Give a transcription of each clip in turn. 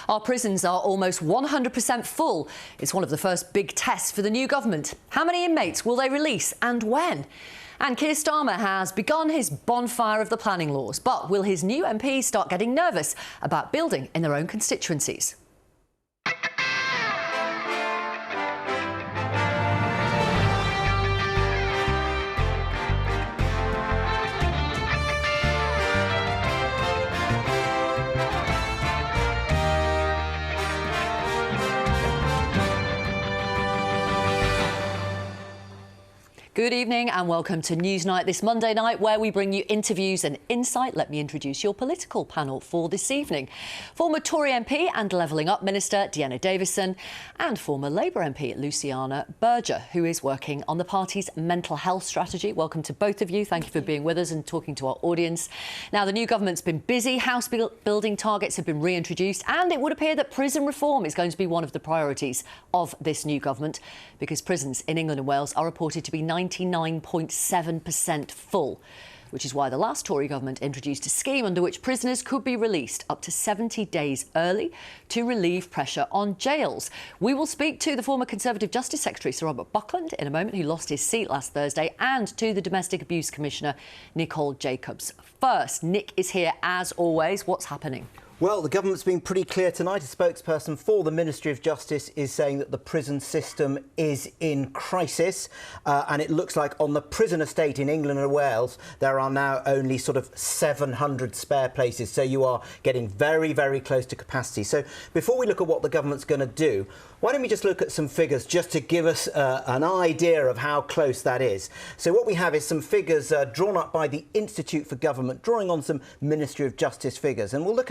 Our prisons are almost 100% full. It's one of the first big tests for the new government. How many inmates will they release and when? And Keir Starmer has begun his bonfire of the planning laws. But will his new MPs start getting nervous about building in their own constituencies? Good evening and welcome to Newsnight this Monday night, where we bring you interviews and insight. Let me introduce your political panel for this evening. Former Tory MP and Levelling Up Minister Deanna Davison and former Labour MP Luciana Berger, who is working on the party's mental health strategy. Welcome to both of you. Thank you for being with us and talking to our audience. Now, the new government's been busy. House building targets have been reintroduced, and it would appear that prison reform is going to be one of the priorities of this new government, because prisons in England and Wales are reported to be 99.7% full, which is why the last Tory government introduced a scheme under which prisoners could be released up to 70 days early to relieve pressure on jails. We will speak to the former Conservative Justice Secretary Sir Robert Buckland in a moment, who lost his seat last Thursday, and to the Domestic Abuse Commissioner Nicole Jacobs. First, Nick is here as always. What's happening? Well, the government's been pretty clear tonight. A spokesperson for the Ministry of Justice is saying that the prison system is in crisis. And it looks like on the prison estate in England and Wales, there are now only sort of 700 spare places. So you are getting very, very close to capacity. So before we look at what the government's going to do, why don't we just look at some figures just to give us an idea of how close that is. So what we have is some figures drawn up by the Institute for Government, drawing on some Ministry of Justice figures. And we'll look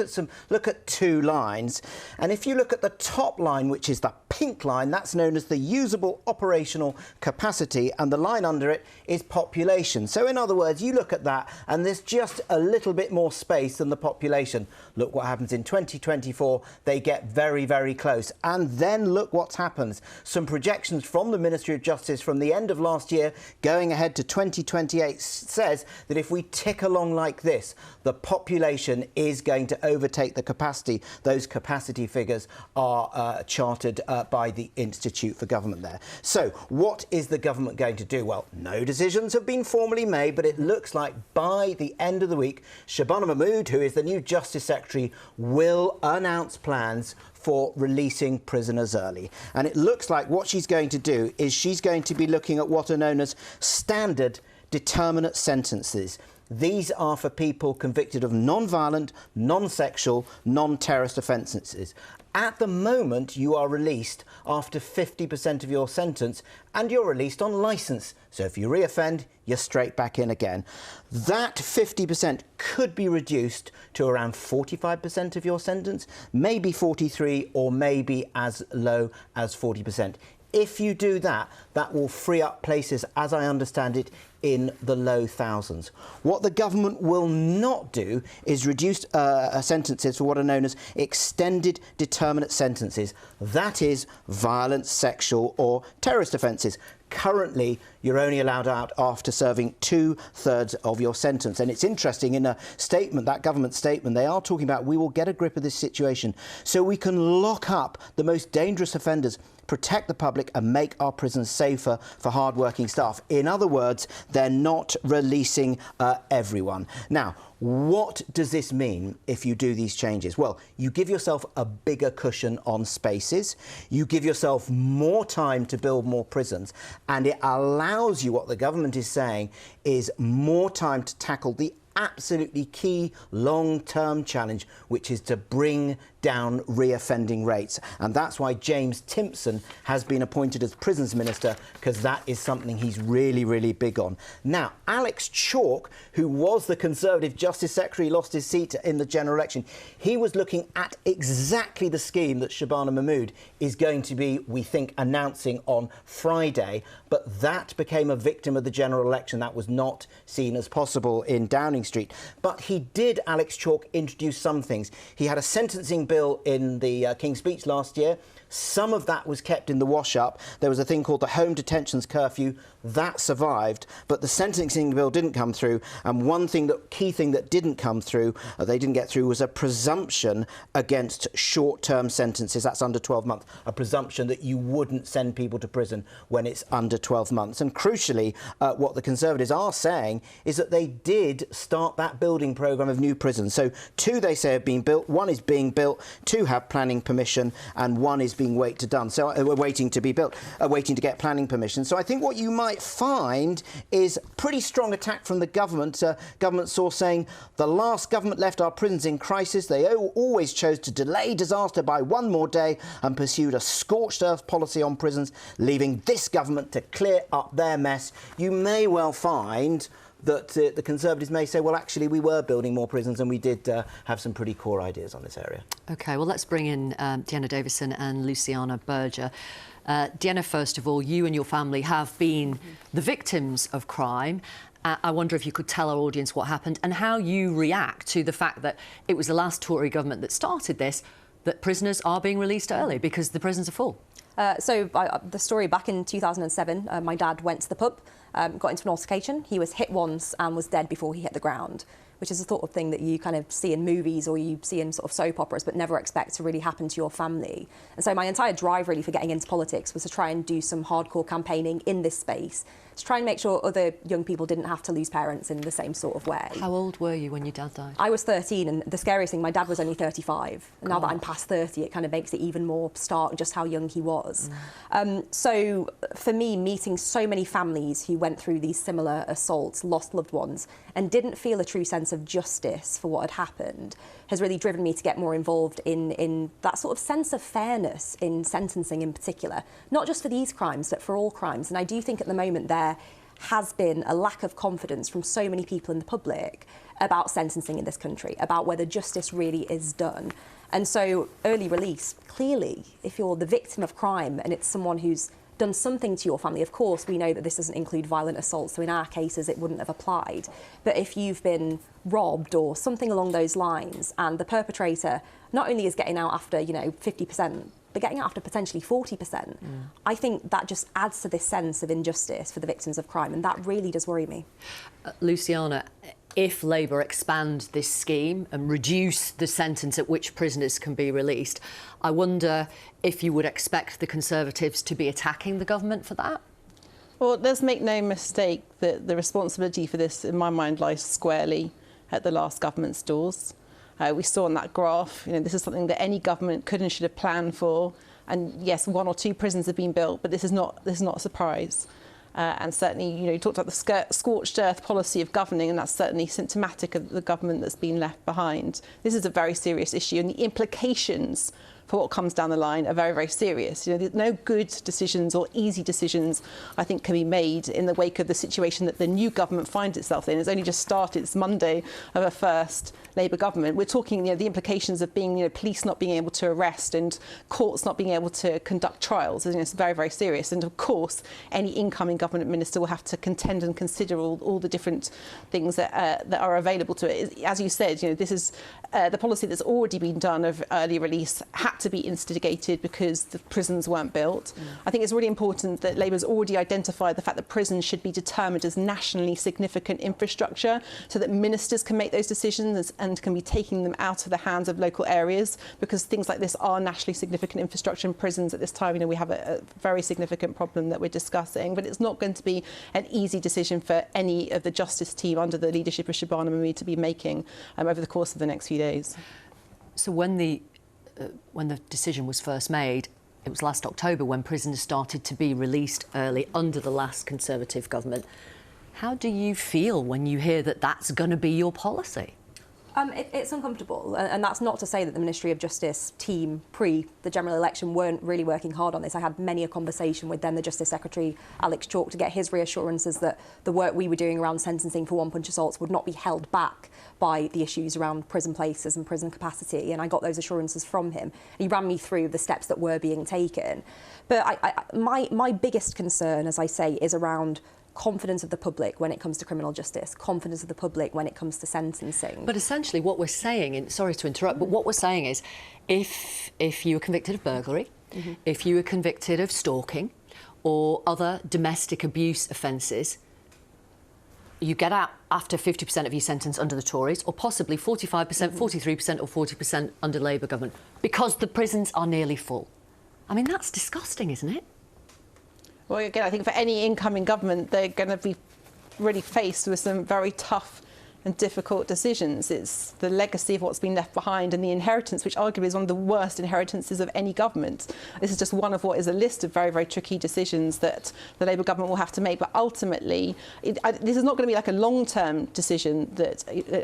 at two lines. And if you look at the top line, which is the pink line, that's known as the usable operational capacity, and the line under it is population. So in other words, you look at that and there's just a little bit more space than the population. Look what happens in 2024. They get very, very close. And then look what's happened. Some projections from the Ministry of Justice from the end of last year going ahead to 2028 says that if we tick along like this, the population is going to overtake the capacity. Those capacity figures are charted by the Institute for Government there. So what is the government going to do? Well, no decisions have been formally made, but it looks like by the end of the week, Shabana Mahmood, who is the new Justice Secretary, will announce plans for releasing prisoners early. And it looks like what she's going to do is she's going to be looking at what are known as standard determinate sentences. These are for people convicted of non-violent, non-sexual, non-terrorist offences. At the moment, you are released after 50% of your sentence, and you're released on licence. So if you reoffend, you're straight back in again. That 50% could be reduced to around 45% of your sentence, maybe 43, or maybe as low as 40%. If you do that, that will free up places, as I understand it, in the low thousands. What the government will not do is reduce sentences for what are known as extended determinate sentences. That is violent, sexual or terrorist offences. Currently, you're only allowed out after serving 2/3 of your sentence. And it's interesting, in a statement, that government statement, they are talking about we will get a grip of this situation so we can lock up the most dangerous offenders, protect the public and make our prisons safer for hard-working staff. In other words, they're not releasing everyone. Now, what does this mean if you do these changes? Well, you give yourself a bigger cushion on spaces, you give yourself more time to build more prisons, and it allows you, what the government is saying, is more time to tackle the absolutely key long-term challenge, which is to bring down reoffending rates. And that's why James Timpson has been appointed as Prisons Minister, because that is something he's really, really big on. Now, Alex Chalk, who was the Conservative Justice Secretary, lost his seat in the general election. He was looking at exactly the scheme that Shabana Mahmood is going to be, we think, announcing on Friday. But that became a victim of the general election. That was not seen as possible in Downing Street. But he did, Alex Chalk, introduce some things. He had a sentencing bill in the King's Speech last year. Some of that was kept in the wash-up. There was a thing called the Home Detentions Curfew. That survived, but the sentencing bill didn't come through. And one thing, key thing that didn't come through, they didn't get through, was a presumption against short-term sentences. That's under 12 months. A presumption that you wouldn't send people to prison when it's under 12 months. And crucially, what the Conservatives are saying is that they did start that building programme of new prisons. So 2, they say, have been built. 1 is being built. 2 have planning permission, and 1 is being waiting to be built, waiting to get planning permission. So I think what you might find is pretty strong attack from the government. Government source saying the last government left our prisons in crisis. They always chose to delay disaster by 1 more day and pursued a scorched earth policy on prisons, leaving this government to clear up their mess. You may well find that the Conservatives may say, well, actually, we were building more prisons and we did have some pretty core ideas on this area. OK, well, let's bring in Deanna Davison and Luciana Berger. Deanna, first of all, you and your family have been the victims of crime. I wonder if you could tell our audience what happened and how you react to the fact that it was the last Tory government that started this, that prisoners are being released early because the prisons are full. The story back in 2007, my dad went to the pub, got into an altercation. He was hit once and was dead before he hit the ground, which is the sort of thing that you kind of see in movies or you see in sort of soap operas but never expect to really happen to your family. And so my entire drive really for getting into politics was to try and do some hardcore campaigning in this space, to try and make sure other young people didn't have to lose parents in the same sort of way. How old were you when your dad died? I was 13, and the scariest thing, my dad was only 35. And now that I'm past 30, it kind of makes it even more stark just how young he was. So for me, meeting so many families who went through these similar assaults, lost loved ones, and didn't feel a true sense of justice for what had happened has really driven me to get more involved in that sort of sense of fairness in sentencing in particular, not just for these crimes, but for all crimes. And I do think at the moment there has been a lack of confidence from so many people in the public about sentencing in this country, about whether justice really is done. And so early release, clearly, if you're the victim of crime and it's someone who's done something to your family, of course, we know that this doesn't include violent assault, so in our cases it wouldn't have applied. But if you've been robbed or something along those lines and the perpetrator not only is getting out after, 50%, but getting out after potentially 40%, I think that just adds to this sense of injustice for the victims of crime, and that really does worry me. Luciana, if Labour expand this scheme and reduce the sentence at which prisoners can be released, I wonder if you would expect the Conservatives to be attacking the government for that? Well, let's make no mistake that the responsibility for this, in my mind, lies squarely at the last government's doors. We saw on that graph, this is something that any government could and should have planned for. And yes, 1 or 2 prisons have been built, but this is not a surprise. And certainly, you talked about the scorched earth policy of governing, and that's certainly symptomatic of the government that's been left behind. This is a very serious issue, and the implications for what comes down the line are very, very serious. No good decisions or easy decisions, I think, can be made in the wake of the situation that the new government finds itself in. It's only just started. It's Monday of a first Labour government. We're talking, the implications of being, police not being able to arrest and courts not being able to conduct trials. It's very, very serious. And of course, any incoming government minister will have to contend and consider all the different things that are available to it. As you said, this is the policy that's already been done of early release had to be instigated because the prisons weren't built. I think it's really important that Labour's already identified the fact that prisons should be determined as nationally significant infrastructure so that ministers can make those decisions and can be taking them out of the hands of local areas, because things like this are nationally significant infrastructure in prisons at this time. We have a very significant problem that we're discussing, but it's not going to be an easy decision for any of the justice team under the leadership of Shabana Mahmood to be making over the course of the next few days. So when the decision was first made, it was last October when prisoners started to be released early under the last Conservative government. How do you feel when you hear that that's going to be your policy? It's uncomfortable, and that's not to say that the Ministry of Justice team pre the general election weren't really working hard on this. I had many a conversation with then the Justice Secretary, Alex Chalk, to get his reassurances that the work we were doing around sentencing for one-punch assaults would not be held back by the issues around prison places and prison capacity, and I got those assurances from him. He ran me through the steps that were being taken. But my biggest concern, as I say, is around confidence of the public when it comes to criminal justice, confidence of the public when it comes to sentencing. But essentially what we're saying, and sorry to interrupt, but what we're saying is if you were convicted of burglary, if you were convicted of stalking or other domestic abuse offences, you get out after 50% of your sentence under the Tories, or possibly 45%, 43% or 40% under Labour government, because the prisons are nearly full. I mean, that's disgusting, isn't it? Well, again, I think for any incoming government, they're going to be really faced with some very tough and difficult decisions. It's the legacy of what's been left behind and the inheritance, which arguably is one of the worst inheritances of any government. This is just one of what is a list of very, very tricky decisions that the Labour government will have to make. But ultimately, this is not going to be like a long-term decision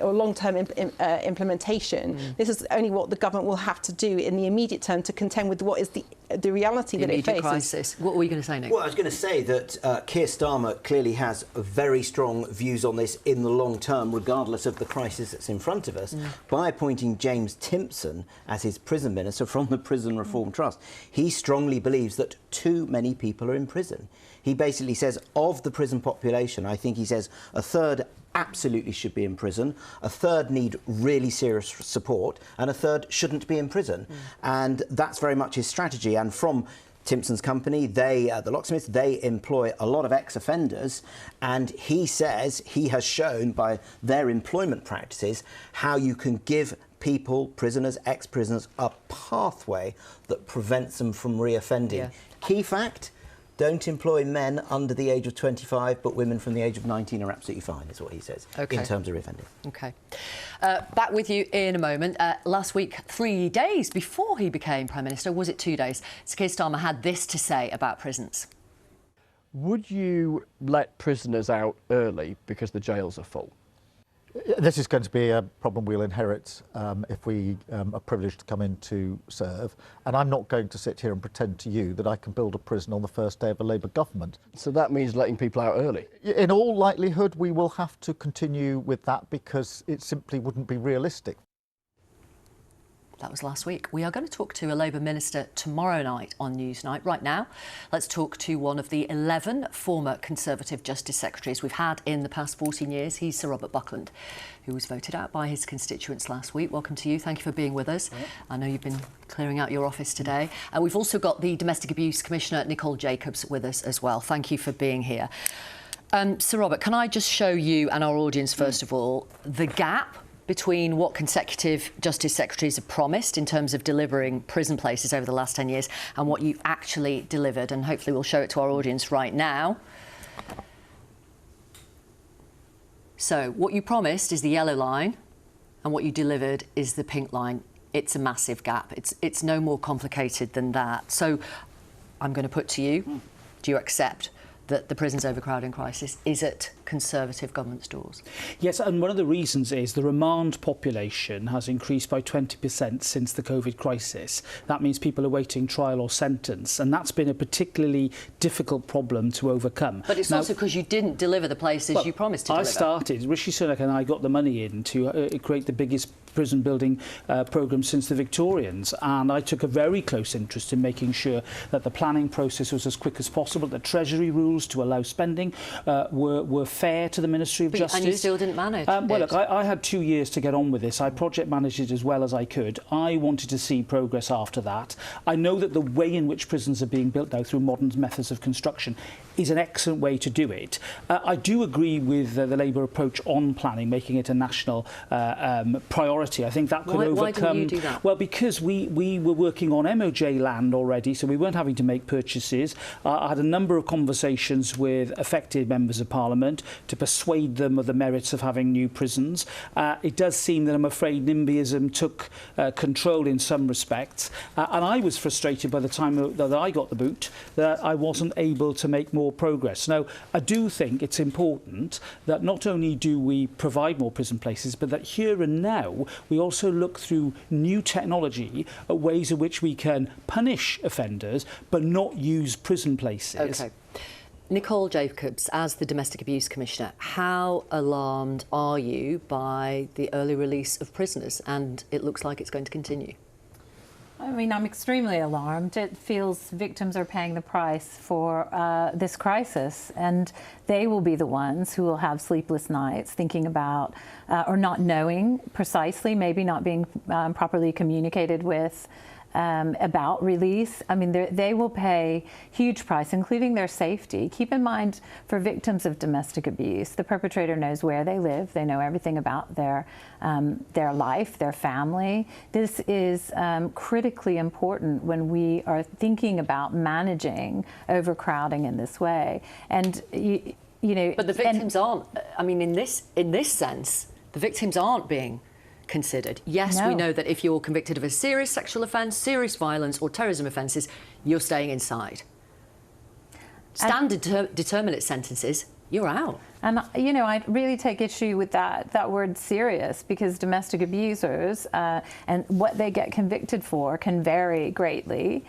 or long-term implementation. This is only what the government will have to do in the immediate term to contend with what is the reality that it faces. Crisis. What were you going to say, Nick? Well, I was going to say that Keir Starmer clearly has very strong views on this in the long term, regardless of the crisis that's in front of us, by appointing James Timpson as his prison minister from the Prison Reform Trust. He strongly believes that too many people are in prison. He basically says of the prison population, I think he says a third absolutely should be in prison, a third need really serious support, and a third shouldn't be in prison. And that's very much his strategy. And from Timpson's company, the locksmiths, they employ a lot of ex-offenders, and he says he has shown by their employment practices how you can give people, prisoners, ex-prisoners, a pathway that prevents them from reoffending. Yeah. Key fact: don't employ men under the age of 25, but women from the age of 19 are absolutely fine, is what he says, in terms of reoffending. OK. Back with you in a moment. Last week, 3 days before he became Prime Minister, was it 2 days, Sir Keir Starmer had this to say about prisons. Would you let prisoners out early because the jails are full? This is going to be a problem we'll inherit if we are privileged to come in to serve. And I'm not going to sit here and pretend to you that I can build a prison on the first day of a Labour government. So that means letting people out early? In all likelihood, we will have to continue with that because it simply wouldn't be realistic. That was last week. We are going to talk to a Labour minister tomorrow night on Newsnight. Right now, let's talk to one of the 11 former Conservative Justice Secretaries we've had in the past 14 years. He's Sir Robert Buckland, who was voted out by his constituents last week. Welcome to you. Thank you for being with us. Yeah. I know you've been clearing out your office today. And we've also got the Domestic Abuse Commissioner, Nicole Jacobs, with us as well. Thank you for being here. Sir Robert, can I just show you and our audience, first of all, the gap between what consecutive Justice Secretaries have promised in terms of delivering prison places over the last 10 years and what you've actually delivered, and hopefully we'll show it to our audience right now. So what you promised is the yellow line and what you delivered is the pink line. It's a massive gap. It's no more complicated than that. So I'm going to put to you, do you accept that the prison's overcrowding crisis is at Conservative government's doors? Yes, and one of the reasons is the remand population has increased by 20% since the COVID crisis. That means people awaiting trial or sentence, and that's been a particularly difficult problem to overcome. But it's now, also because you didn't deliver the places you promised to deliver. Rishi Sunak and I got the money in to create the biggest prison building programme since the Victorians, and I took a very close interest in making sure that the planning process was as quick as possible, that Treasury rules to allow spending were fair to the Ministry of Justice. And you still didn't manage well, look, I had 2 years to get on with this. I project managed it as well as I could. I wanted to see progress after that. I know that the way in which prisons are being built now through modern methods of construction is an excellent way to do it. I do agree with the Labour approach on planning, making it a national priority. I think that could overcome... Why didn't you do that? Well, because we were working on MOJ land already, so we weren't having to make purchases. I had a number of conversations with affected members of Parliament to persuade them of the merits of having new prisons. It does seem that I'm afraid NIMBYism took control in some respects, and I was frustrated by the time that I got the boot that I wasn't able to make more progress. Now, I do think it's important that not only do we provide more prison places, but that here and now we also look through new technology at ways in which we can punish offenders but not use prison places. OK. Nicole Jacobs, as the Domestic Abuse Commissioner, how alarmed are you by the early release of prisoners? And it looks like it's going to continue. I mean, I'm extremely alarmed. It feels victims are paying the price for this crisis, and they will be the ones who will have sleepless nights thinking about or not knowing precisely, maybe not being properly communicated with about release. I mean, they will pay huge price, including their safety. Keep in mind, for victims of domestic abuse, the perpetrator knows where they live. They know everything about their life, their family. This is critically important when we are thinking about managing overcrowding in this way. And you know, but the victims aren't. I mean, in this sense, the victims aren't being considered. Yes, No. we know that if you're convicted of a serious sexual offence, serious violence or terrorism offences, you're staying inside. Standard determinate sentences, you're out. And, you know, I really take issue with that word serious, because domestic abusers and what they get convicted for can vary greatly.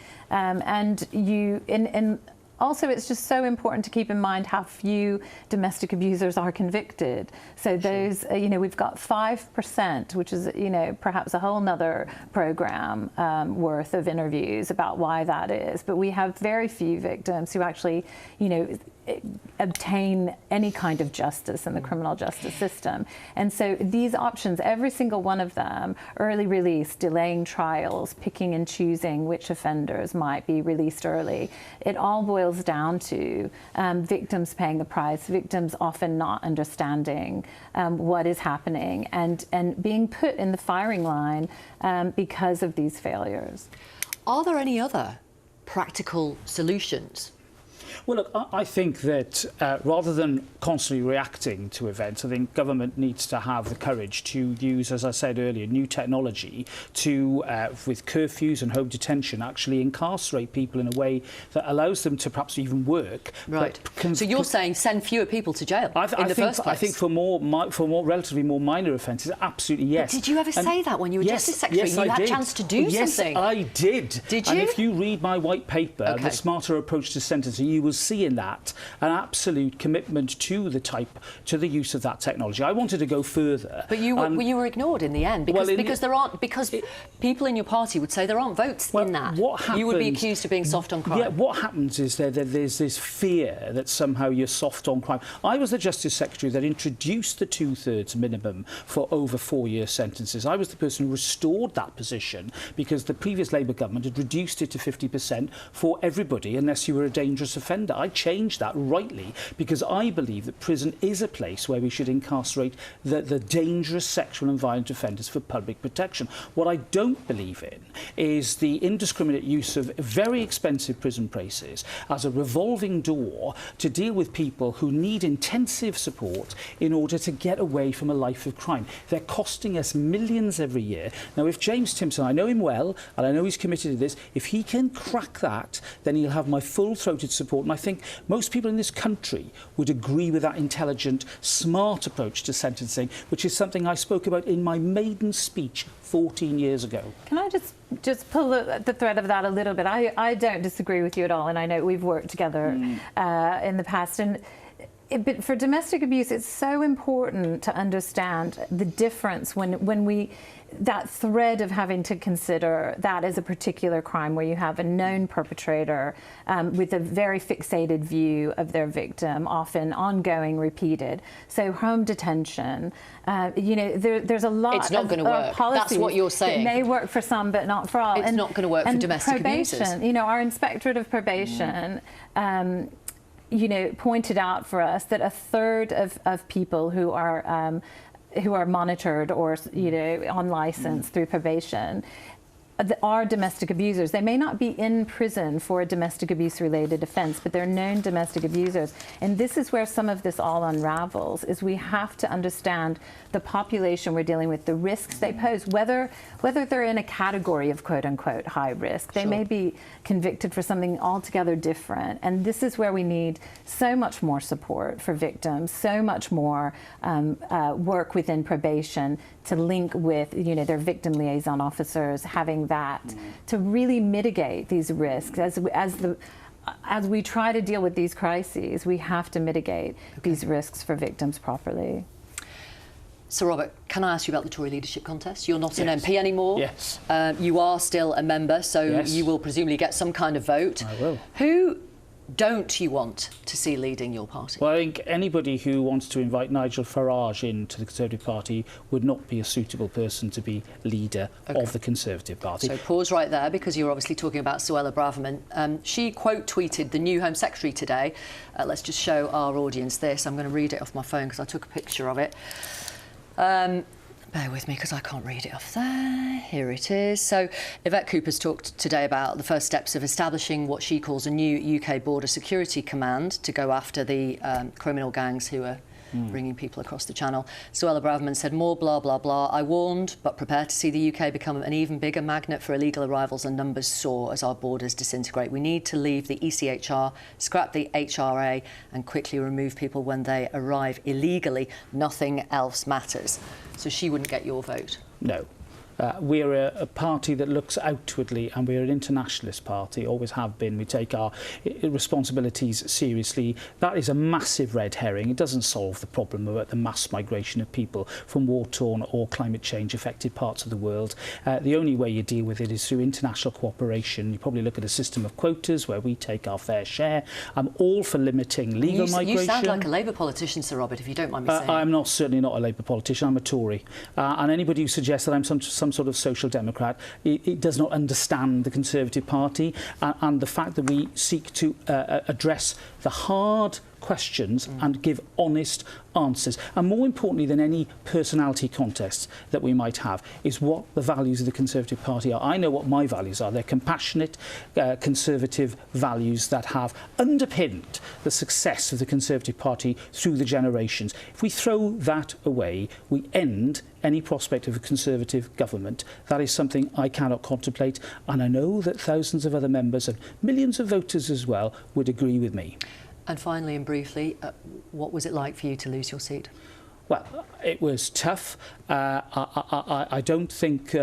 Also, it's just so important to keep in mind how few domestic abusers are convicted. So those, you know, we've got 5%, which is, you know, perhaps a whole nother program worth of interviews about why that is. But we have very few victims who actually, you know, obtain any kind of justice in the criminal justice system. And so these options, every single one of them, early release, delaying trials, picking and choosing which offenders might be released early, it all boils down to victims paying the price, victims often not understanding what is happening and being put in the firing line because of these failures. Are there any other practical solutions? Well, look, I think that rather than constantly reacting to events, I think government needs to have the courage to use, as I said earlier, new technology to, with curfews and home detention, actually incarcerate people in a way that allows them to perhaps even work. Right. So you're saying send fewer people to jail in the first place? I think for relatively more minor offences, absolutely yes. But did you ever say that when you were Justice Secretary? Yes, you I had did. a chance to do something. Yes, I did. Did you? And if you read my white paper, Okay. The Smarter Approach to Sentencing, you will see in that an absolute commitment to the use of that technology. I wanted to go further. But you were ignored in the end because Well, people in your party would say there aren't votes in that. What happens, you would be accused of being soft on crime. Yeah, what happens is that there's this fear that somehow you're soft on crime. I was the Justice Secretary that introduced the 2/3 minimum for over 4-year sentences. I was the person who restored that position because the previous Labour government had reduced it to 50% for everybody unless you were a dangerous offender. I changed that rightly because I believe that prison is a place where we should incarcerate the dangerous sexual and violent offenders for public protection. What I don't believe in is the indiscriminate use of very expensive prison places as a revolving door to deal with people who need intensive support in order to get away from a life of crime. They're costing us millions every year. Now, if James Timpson, I know him well, and I know he's committed to this, if he can crack that, then he'll have my full-throated support. And I think most people in this country would agree with that intelligent, smart approach to sentencing, which is something I spoke about in my maiden speech 14 years ago. Can I just pull the thread of that a little bit? I don't disagree with you at all, and I know we've worked together in the past. But for domestic abuse, it's so important to understand the difference when we, that thread of having to consider that as a particular crime where you have a known perpetrator with a very fixated view of their victim, often ongoing, repeated. So home detention, you know, there's a lot It's not of going to work. policies That's what you're saying. that may work for some, but not for all. It's not going to work for domestic probation, abusers. you know, our Inspectorate of Probation you know, pointed out for us that 1/3 of people who are monitored or, you know, on license through probation are domestic abusers. They may not be in prison for a domestic abuse related offence, but they're known domestic abusers. And this is where some of this all unravels, is we have to understand the population we're dealing with, the risks they pose, whether they're in a category of quote unquote high risk. They may be convicted for something altogether different. And this is where we need so much more support for victims, so much more work within probation to link with, you know, their victim liaison officers, having that to really mitigate these risks. As we try to deal with these crises, we have to mitigate these risks for victims properly. Sir Robert, can I ask you about the Tory leadership contest? You're not an MP anymore. Yes. You are still a member, so Yes. you will presumably get some kind of vote. I will. Who don't you want to see leading your party? Well, I think anybody who wants to invite Nigel Farage into the Conservative Party would not be a suitable person to be leader of the Conservative Party. So pause right there, because you're obviously talking about Suella Braverman. She quote tweeted the new Home Secretary today. Let's just show our audience this. I'm going to read it off my phone because I took a picture of it. Bear with me because I can't read it off there. Here it is. So Yvette Cooper's talked today about the first steps of establishing what she calls a new UK Border Security Command to go after the criminal gangs who are bringing people across the channel. Suella Braverman said, more blah, blah, blah. I warned, but prepared to see the UK become an even bigger magnet for illegal arrivals, and numbers soar as our borders disintegrate. We need to leave the ECHR, scrap the HRA, and quickly remove people when they arrive illegally. Nothing else matters. So she wouldn't get your vote? No. We're a party that looks outwardly, and we're an internationalist party, always have been. We take our responsibilities seriously. That is a massive red herring. It doesn't solve the problem about the mass migration of people from war-torn or climate change-affected parts of the world. The only way you deal with it is through international cooperation. You probably look at a system of quotas where we take our fair share. I'm all for limiting legal migration. You sound like a Labour politician, Sir Robert, if you don't mind me saying. I'm certainly not a Labour politician. I'm a Tory. And anybody who suggests that I'm some sort of social democrat, it does not understand the Conservative Party and the fact that we seek to address the hard questions and give honest answers. And more importantly than any personality contest that we might have is what the values of the Conservative Party are. I know what my values are. They're compassionate, conservative values that have underpinned the success of the Conservative Party through the generations. If we throw that away, we end any prospect of a Conservative government. That is something I cannot contemplate, and I know that thousands of other members and millions of voters as well would agree with me. And finally and briefly, what was it like for you to lose your seat? Well, it was tough. I don't think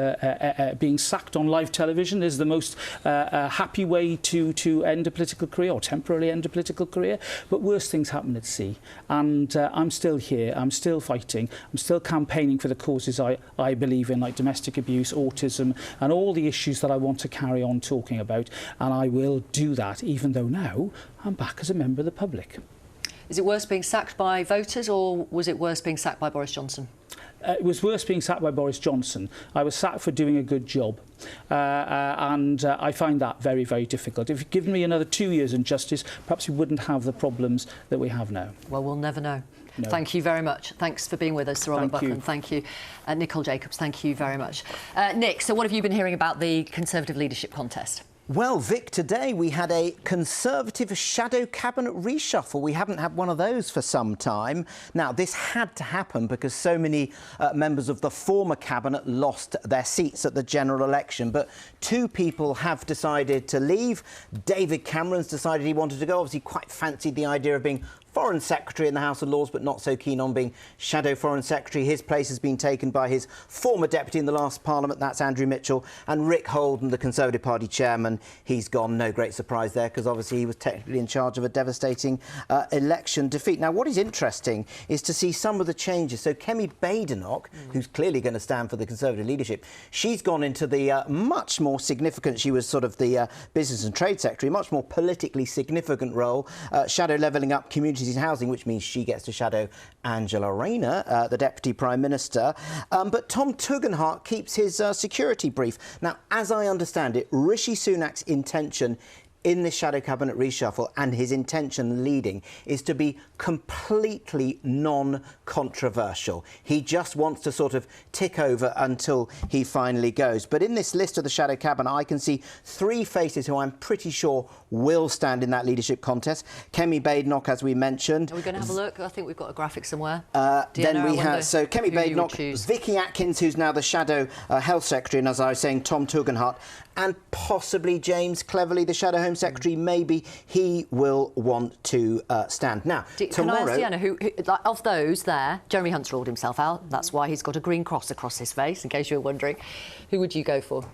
being sacked on live television is the most happy way to end a political career, or temporarily end a political career. But worse things happen at sea. And I'm still here. I'm still fighting. I'm still campaigning for the causes I believe in, like domestic abuse, autism, and all the issues that I want to carry on talking about. And I will do that, even though now I'm back as a member of the public. Is it worse being sacked by voters, or was it worse being sacked by Boris Johnson? It was worse being sacked by Boris Johnson. I was sacked for doing a good job. And I find that very, very difficult. If you'd given me another 2 years in justice, perhaps we wouldn't have the problems that we have now. Well, we'll never know. No. Thank you very much. Thanks for being with us, Sir Robert Buckland. Thank you. Nicole Jacobs, thank you very much. Nick, so what have you been hearing about the Conservative leadership contest? Well, Vic, today we had a Conservative shadow cabinet reshuffle. We haven't had one of those for some time. Now, this had to happen because so many members of the former cabinet lost their seats at the general election. But two people have decided to leave. David Cameron's decided he wanted to go. Obviously, quite fancied the idea of being Foreign Secretary in the House of Lords, but not so keen on being Shadow Foreign Secretary. His place has been taken by his former deputy in the last Parliament, that's Andrew Mitchell, and Rick Holden, the Conservative Party chairman. He's gone. No great surprise there, because obviously he was technically in charge of a devastating election defeat. Now, what is interesting is to see some of the changes. So Kemi Badenoch, who's clearly going to stand for the Conservative leadership, she's gone into the much more significant, she was sort of the Business and Trade Secretary, much more politically significant role, shadow levelling up communities in housing, which means she gets to shadow Angela Rayner, the Deputy Prime Minister. But Tom Tugendhat keeps his security brief. Now, as I understand it, Rishi Sunak's intention in this shadow cabinet reshuffle, and his intention leading, is to be completely non-controversial. He just wants to sort of tick over until he finally goes. But in this list of the shadow cabinet, I can see three faces who I'm pretty sure will stand in that leadership contest. Kemi Badenoch, as we mentioned. Are we going to have a look? I think we've got a graphic somewhere. Then we have, so Kemi Badenoch, Vicky Atkins, who's now the shadow health secretary, and as I was saying, Tom Tugendhat, and possibly James Cleverly, the shadow home secretary. Maybe he will want to stand. Now, tomorrow... Can I ask Deanna, who, of those there, Jeremy Hunt's ruled himself out. That's why he's got a green cross across his face, in case you were wondering. Who would you go for?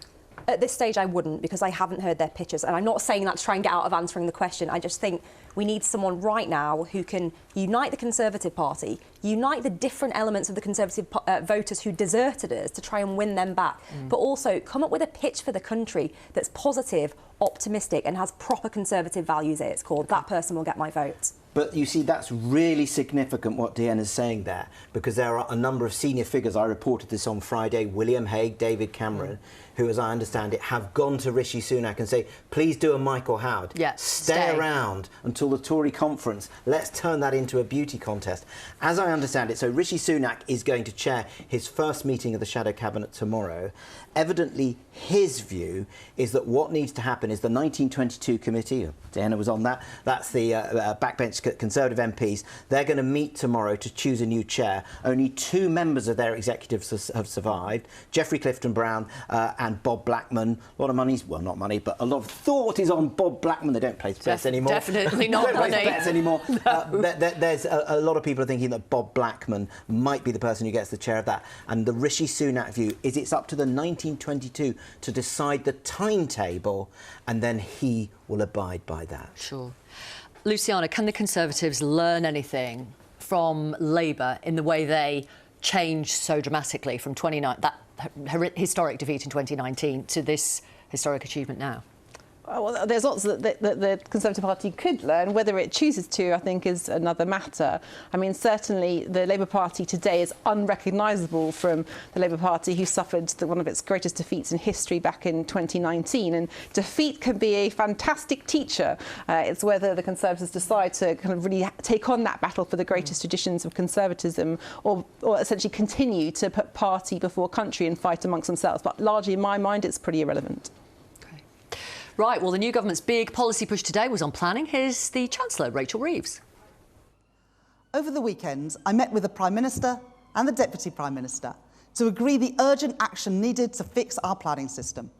At this stage, I wouldn't, because I haven't heard their pitches. And I'm not saying that to try and get out of answering the question. I just think we need someone right now who can unite the Conservative Party, unite the different elements of the Conservative voters who deserted us to try and win them back, but also come up with a pitch for the country that's positive, optimistic and has proper Conservative values at its core. That person will get my vote. But you see, that's really significant what Deanna's saying there, because there are a number of senior figures, I reported this on Friday, William Hague, David Cameron, who, as I understand it, have gone to Rishi Sunak and say, please do a Michael Howard. Yeah, stay around until the Tory conference. Let's turn that into a beauty contest. As I understand it, so Rishi Sunak is going to chair his first meeting of the Shadow Cabinet tomorrow. Evidently, his view is that what needs to happen is the 1922 committee, Diana was on that, that's the backbench Conservative MPs, they're going to meet tomorrow to choose a new chair. Only 2 members of their executives have survived, Geoffrey Clifton-Brown and Bob Blackman. A lot of money, well, not money, but a lot of thought is on Bob Blackman. They don't place bets anymore. Definitely not money. They don't place bets anymore. No. There's a lot of people are thinking that Bob Blackman might be the person who gets the chair of that. And the Rishi Sunak view is it's up to the 1922 to decide the timetable, and then he will abide by that. Sure. Luciana, can the Conservatives learn anything from Labour in the way they changed so dramatically from that historic defeat in 2019 to this historic achievement now? Well, there's lots that the Conservative Party could learn. Whether it chooses to, I think, is another matter. I mean, certainly the Labour Party today is unrecognisable from the Labour Party, who suffered one of its greatest defeats in history back in 2019. And defeat can be a fantastic teacher. It's whether the Conservatives decide to kind of really take on that battle for the greatest traditions of conservatism, or essentially continue to put party before country and fight amongst themselves. But largely, in my mind, it's pretty irrelevant. Right, well, the new government's big policy push today was on planning. Here's the Chancellor, Rachel Reeves. Over the weekend, I met with the Prime Minister and the Deputy Prime Minister to agree the urgent action needed to fix our planning system.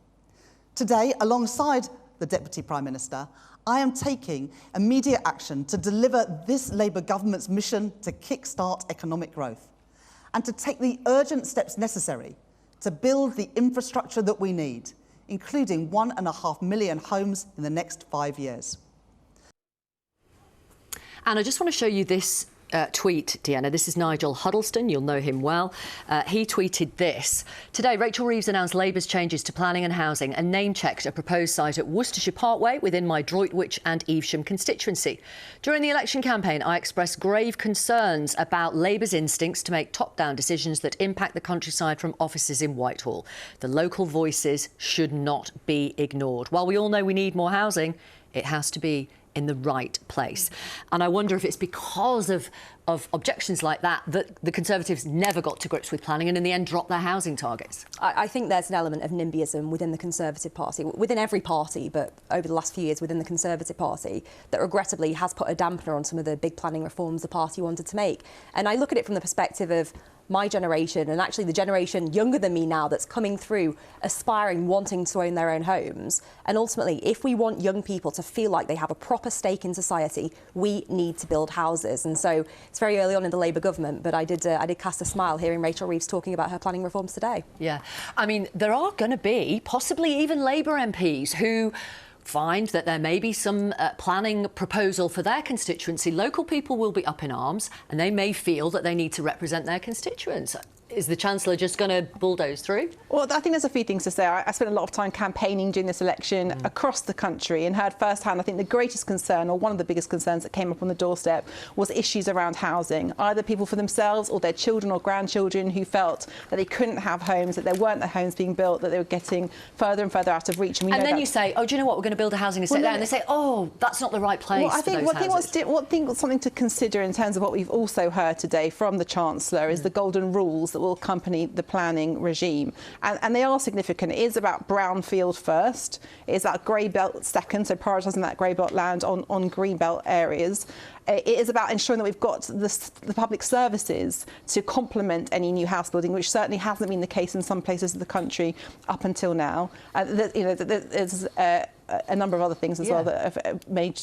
Today, alongside the Deputy Prime Minister, I am taking immediate action to deliver this Labour government's mission to kickstart economic growth and to take the urgent steps necessary to build the infrastructure that we need, including 1.5 million homes in the next 5 years. And I just want to show you this tweet, Deanna. This is Nigel Huddleston. You'll know him well. He tweeted this. Today, Rachel Reeves announced Labour's changes to planning and housing and name-checked a proposed site at Worcestershire Parkway within my Droitwich and Evesham constituency. During the election campaign, I expressed grave concerns about Labour's instincts to make top-down decisions that impact the countryside from offices in Whitehall. The local voices should not be ignored. While we all know we need more housing, it has to be in the right place. And I wonder if it's because of objections like that the Conservatives never got to grips with planning and in the end dropped their housing targets. I think there's an element of NIMBYism within the Conservative Party, within every party, but over the last few years within the Conservative Party, that regrettably has put a dampener on some of the big planning reforms the party wanted to make. And I look at it from the perspective of my generation, and actually the generation younger than me now that's coming through, aspiring, wanting to own their own homes. And ultimately, if we want young people to feel like they have a proper stake in society, we need to build houses. And so it's very early on in the Labour government, but I did cast a smile hearing Rachel Reeves talking about her planning reforms today. Yeah, I mean, there are going to be possibly even Labour MPs who find that there may be some planning proposal for their constituency. Local people will be up in arms and they may feel that they need to represent their constituents. Is the Chancellor just going to bulldoze through? Well, I think there's a few things to say. I spent a lot of time campaigning during this election across the country and heard firsthand, I think the greatest concern, or one of the biggest concerns that came up on the doorstep, was issues around housing. Either people for themselves or their children or grandchildren who felt that they couldn't have homes, that there weren't the homes being built, that they were getting further and further out of reach. And then you say, oh, do you know what, we're going to build a housing estate there. And they say, oh, that's not the right place for those houses. What something to consider in terms of what we've also heard today from the Chancellor is the golden rules that will accompany the planning regime. And they are significant. It is about brownfield first. It is about grey belt second, so prioritising that grey belt land on green belt areas. It is about ensuring that we've got the public services to complement any new house building, which certainly hasn't been the case in some places of the country up until now. There's a number of other things as well that have made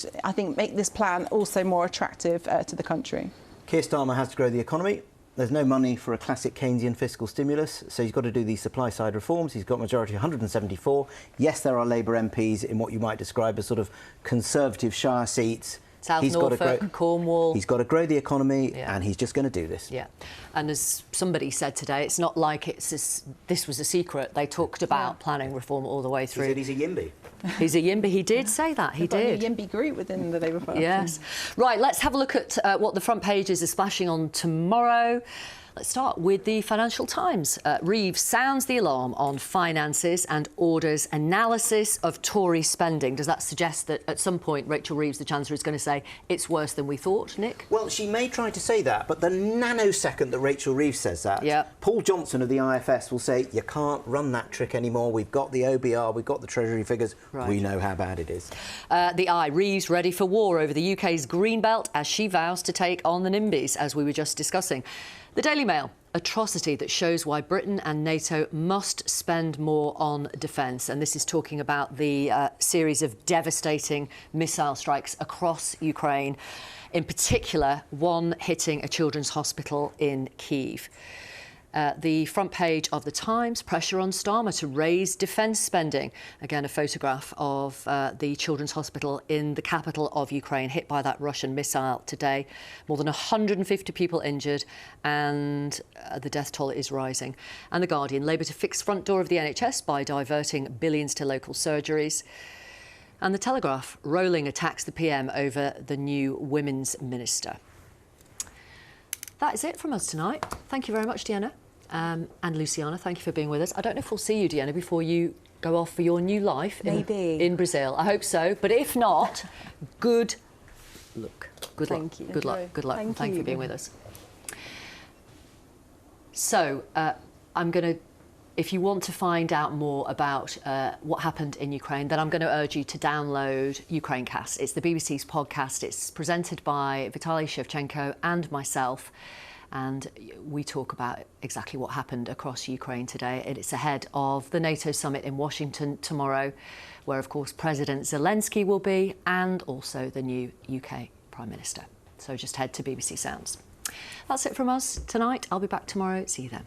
this plan also more attractive to the country. Keir Starmer has to grow the economy. There's no money for a classic Keynesian fiscal stimulus, so he's got to do these supply-side reforms. He's got majority 174. Yes, there are Labour MPs in what you might describe as sort of conservative shire seats. South Norfolk, Cornwall. He's got to grow the economy, and he's just going to do this. Yeah, and as somebody said today, it's not like this was a secret. They talked about planning reform all the way through. He said he's a YIMBY. He's a YIMBY. He did say that. He did. A YIMBY group within the Labour Party. Yes. Right, let's have a look at what the front pages are splashing on tomorrow. Let's start with the Financial Times. Reeves sounds the alarm on finances and orders analysis of Tory spending. Does that suggest that at some point Rachel Reeves, the Chancellor, is going to say it's worse than we thought, Nick? Well, she may try to say that, but the nanosecond that Rachel Reeves says that, Paul Johnson of the IFS will say, you can't run that trick anymore. We've got the OBR, we've got the Treasury figures. Right. We know how bad it is. The Eye, Reeves ready for war over the UK's green belt as she vows to take on the NIMBYs, as we were just discussing. The Daily Mail, atrocity that shows why Britain and NATO must spend more on defence. And this is talking about the series of devastating missile strikes across Ukraine, in particular one hitting a children's hospital in Kyiv. The front page of the Times, pressure on Starmer to raise defence spending. Again, a photograph of the children's hospital in the capital of Ukraine, hit by that Russian missile today. More than 150 people injured, and the death toll is rising. And The Guardian, Labour to fix front door of the NHS by diverting billions to local surgeries. And The Telegraph, Rowling attacks the PM over the new Women's Minister. That is it from us tonight. Thank you very much, Deanna. And Luciana, thank you for being with us. I don't know if we'll see you, Deanna, before you go off for your new life in Brazil. I hope so. But if not, good luck. Good luck. Thank you. Good luck. Good luck. Thank you for being with us. So I'm going to, if you want to find out more about what happened in Ukraine, then I'm going to urge you to download Ukrainecast. It's the BBC's podcast. It's presented by Vitaly Shevchenko and myself. And we talk about exactly what happened across Ukraine today. It's ahead of the NATO summit in Washington tomorrow, where, of course, President Zelensky will be, and also the new UK Prime Minister. So just head to BBC Sounds. That's it from us tonight. I'll be back tomorrow. See you then.